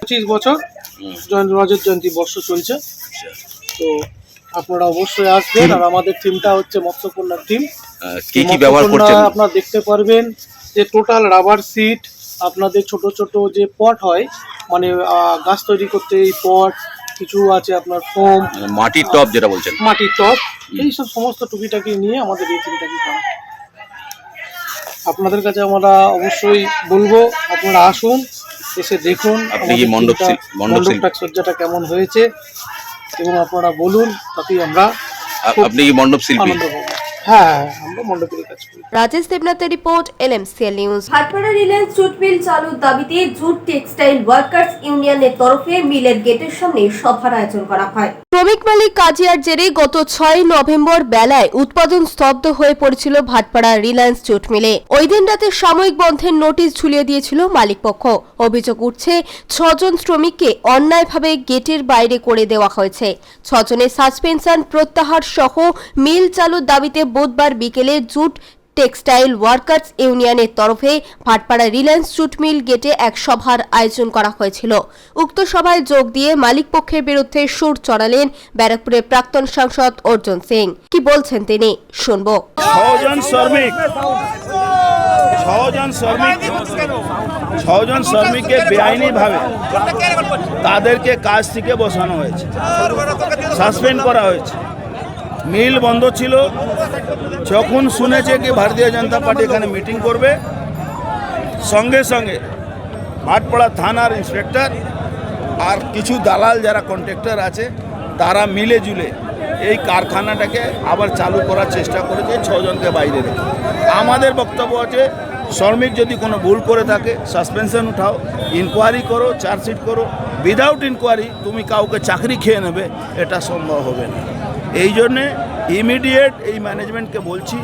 25 বছর রজত জয়ন্তী বর্ষ চলছে। তো আপনারা অবশ্যই আসবেন। আর আমাদের টিমটা হচ্ছে মৎস্যকন্যার টিম। কি কি ব্যবহার করছেন? আপনারা দেখতে পারবেন যে টোটাল রাবার সিট, আপনাদের ছোট ছোট যে পট হয়, মানে গাছ তৈরি করতে এই পট, কিছু আছে আপনার ফোম, মাটির টব যেটা বলছেন, মাটির টব, এইসব সমস্ত টুকিটাকি নিয়ে আমাদের এই টিমটাকে করা। আপনাদের কাছে আমরা অবশ্যই বলবো আপনারা আসুন, এসে দেখুন মণ্ডপটা সজ্জাটা কেমন হয়েছে এবং আপনারা বলুন, তাতেই আমরা। আপনি কি মণ্ডপ শিল্পী? হ্যাঁ, আমরা মণ্ডপের কাজ করি। রাজেশ দেবনাথের report, LMCL news. Bhatpara Reliance jute mill চালুর দাবিতে জুট টেক্সটাইল ওয়ার্কার্স ইউনিয়নের তরফে মিলের গেটের সামনে সভার আয়োজন করা হয়। শ্রমিক মালিক কাজিয়ার জেরে গত 6 নভেম্বর বেলায় উৎপাদন স্তব্ধ হয়ে পড়েছিল ভাটপাড়া রিলায়েন্স জুট মিলে। ওই দিন রাতে সাময়িক বন্ধের নোটিশ ঝুলিয়ে দিয়েছিল মালিক পক্ষ। অভিযোগ উঠছে 6 জন শ্রমিককে অন্যায়ভাবে গেটের বাইরে করে দেওয়া হয়েছে। 6 জনের সাসপেনশন প্রত্যাহার সহ মিল চালুর দাবিতে বুধবার বিকেলে জুট টেক্সটাইল ওয়ার্কার্স ইউনিয়নের তরফে ভাটপাড়া রিলায়েন্স জুট মিল গেটে এক সভার আয়োজন করা হয়েছিল। উক্ত সভায় যোগ দিয়ে মালিক পক্ষের বিরুদ্ধে সুর চড়ালেন ব্যারাকপুরের প্রাক্তন সাংসদ অর্জুন সিং। কি বলছেন তিনি, শুনবো। 6 জন শ্রমিককে বেআইনি ভাবে তাদেরকে কাজ থেকে বসানো হয়েছে, সাসপেন্ড করা হয়েছে। মিল বন্ধ ছিল। যখন শুনেছে কি ভারতীয় জনতা পার্টি এখানে মিটিং করবে, সঙ্গে সঙ্গে ভাটপাড়া থানার ইন্সপেক্টর আর কিছু দালাল যারা কন্ট্রাক্টর আছে, তারা মিলে জুলে এই কারখানাটাকে আবার চালু করার চেষ্টা করেছে 6 জনকে বাইরে রেখে। আমাদের বক্তব্য আছে, শ্রমিক যদি কোনো ভুল করে থাকে সাসপেনশন উঠাও, ইনকোয়ারি করো, চার্জশিট করো। উইদাউট ইনকোয়ারি তুমি কাউকে চাকরি খেয়ে নেবে, এটা সম্ভব হবে না। এই জন্যে ইমিডিয়েট এই ম্যানেজমেন্টকে বলছি,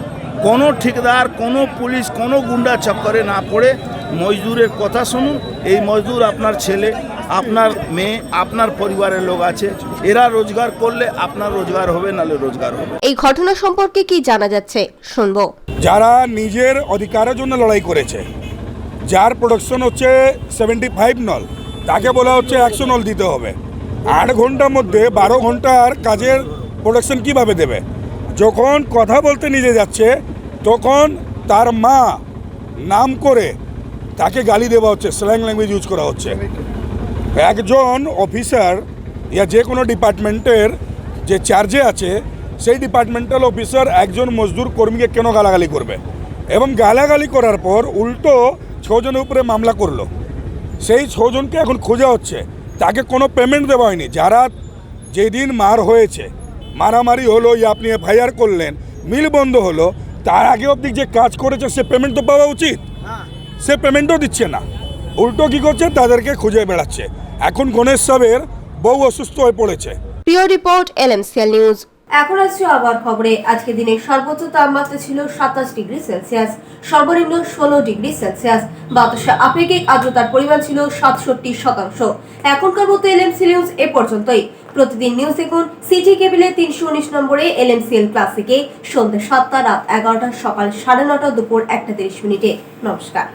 কোনো ঠিকাদার, কোনো পুলিশ, কোনো গুন্ডা চক্করে না পড়ে মজদুরের কথা শুনুন। এই মজদুর আপনার ছেলে, আপনার মেয়ে, আপনার পরিবারের লোক আছে, এরা রোজগার করলে আপনার রোজগার হবে, নালে রোজগার হবে। এই ঘটনা সম্পর্কে কি জানা যাচ্ছে, শুনবো। যারা নিজের অধিকারের জন্য লড়াই করেছে, যার প্রোডাকশন হচ্ছে 75 নল, তাকে বলা হচ্ছে 100 নল দিতে হবে। 8 ঘন্টার মধ্যে 12 ঘন্টার কাজের প্রোডাকশন কিভাবে দেবে? যখন কথা বলতে নিজে যাচ্ছে, তখন তার মা নাম করে তাকে গালি দেওয়া হচ্ছে, স্ল্যাং ল্যাঙ্গুয়েজ ইউজ করা হচ্ছে। একজন অফিসার ইয়া যে কোনো ডিপার্টমেন্টের যে চার্জে আছে, সেই ডিপার্টমেন্টাল অফিসার একজন মজদুর কর্মীকে কেন গালাগালি করবে? এবং গালাগালি করার পর উল্টো 6 জনের উপরে মামলা করলো। সেই 6 জনকে এখন খোঁজা হচ্ছে, তাকে কোনো পেমেন্ট দেওয়া হয়নি। যারা যেদিন মার হয়েছে, মারামারি হলো, ইয়া আপনি FIR করলেন, মিল বন্ধ হলো, তার আগে অবধি যে কাজ করেছে সে পেমেন্ট তো পাওয়া উচিত। সে পেমেন্টও দিচ্ছে না, উল্টো কি করছে, তাদেরকে খুঁজে বেড়াচ্ছে। এখন গণেশ সাহেবের বউ অসুস্থ হয়ে পড়েছে। প্রিয় রিপোর্ট, LMCL নিউজ। এখন আসছে আবার খবরে। আজকে দিনের সর্বোচ্চ তাপমাত্রা ছিল 27 ডিগ্রি সেলসিয়াস, সর্বনিম্ন 16 ডিগ্রি সেলসিয়াস। বাতাসে আপেক্ষিক আর্দ্রতার পরিমাণ ছিল 67%। এখনকার মতো LMC নিউজ এ পর্যন্তই। প্রতিদিন নিউজ দেখুন সিটি কেবিলে 319 নম্বরে LMCL ক্লাসিকে সন্ধ্যা 7টা, রাত 11টা, সকাল 9:30, দুপুর 1:30। নমস্কার।